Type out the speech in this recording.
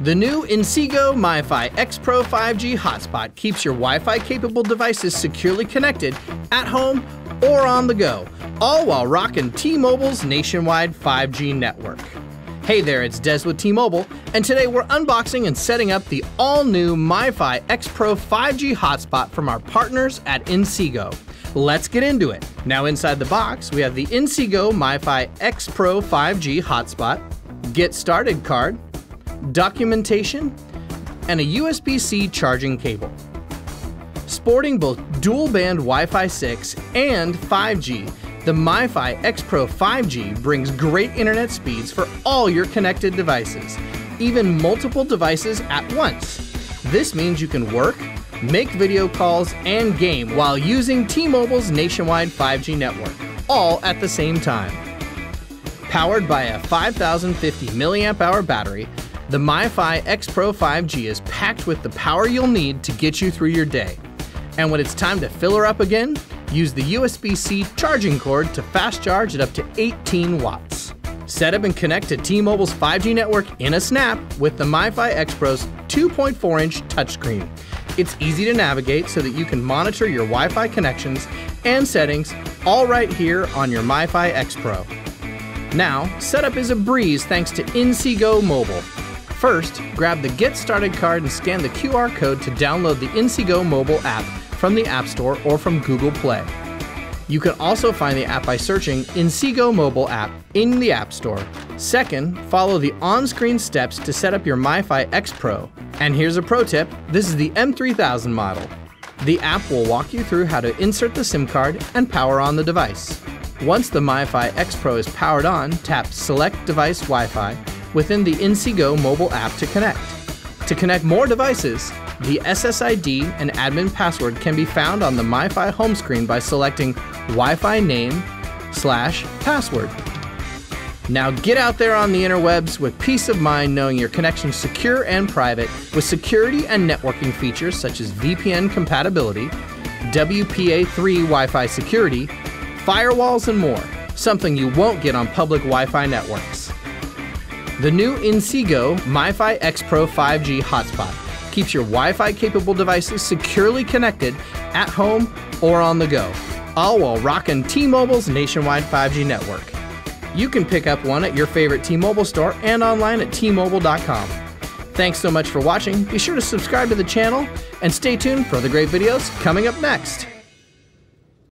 The new INSEEGO MiFi X Pro 5G Hotspot keeps your Wi-Fi capable devices securely connected at home or on the go, all while rocking T-Mobile's nationwide 5G network. Hey there, it's Des with T-Mobile, and today we're unboxing and setting up the all-new MiFi X Pro 5G Hotspot from our partners at INSEEGO. Let's get into it. Now inside the box, we have the INSEEGO MiFi X Pro 5G Hotspot, Get Started card, documentation, and a USB-C charging cable. Sporting both dual-band Wi-Fi 6 and 5G, the MiFi X Pro 5G brings great internet speeds for all your connected devices, even multiple devices at once. This means you can work, make video calls, and game while using T-Mobile's nationwide 5G network, all at the same time. Powered by a 5050 mAh battery, the MiFi X Pro 5G is packed with the power you'll need to get you through your day. And when it's time to fill her up again, use the USB-C charging cord to fast charge at up to 18 watts. Set up and connect to T-Mobile's 5G network in a snap with the MiFi X Pro's 2.4-inch touchscreen. It's easy to navigate so that you can monitor your Wi-Fi connections and settings all right here on your MiFi X Pro. Now, setup is a breeze thanks to INSEEGO Mobile. First, grab the Get Started card and scan the QR code to download the INSEEGO mobile app from the App Store or from Google Play. You can also find the app by searching INSEEGO mobile app in the App Store. Second, follow the on-screen steps to set up your MiFi X Pro. And here's a pro tip, this is the M3000 model. The app will walk you through how to insert the SIM card and power on the device. Once the MiFi X Pro is powered on, tap Select Device Wi-Fi within the INSEEGO mobile app to connect. To connect more devices, the SSID and admin password can be found on the MiFi home screen by selecting Wi-Fi name/password. Now get out there on the interwebs with peace of mind knowing your connection is secure and private with security and networking features such as VPN compatibility, WPA3 Wi-Fi security, firewalls, and more, something you won't get on public Wi-Fi networks. The new INSEEGO MiFi X Pro 5G Hotspot keeps your Wi-Fi capable devices securely connected at home or on the go, all while rocking T-Mobile's nationwide 5G network. You can pick up one at your favorite T-Mobile store and online at tmobile.com. Thanks so much for watching. Be sure to subscribe to the channel and stay tuned for other great videos coming up next.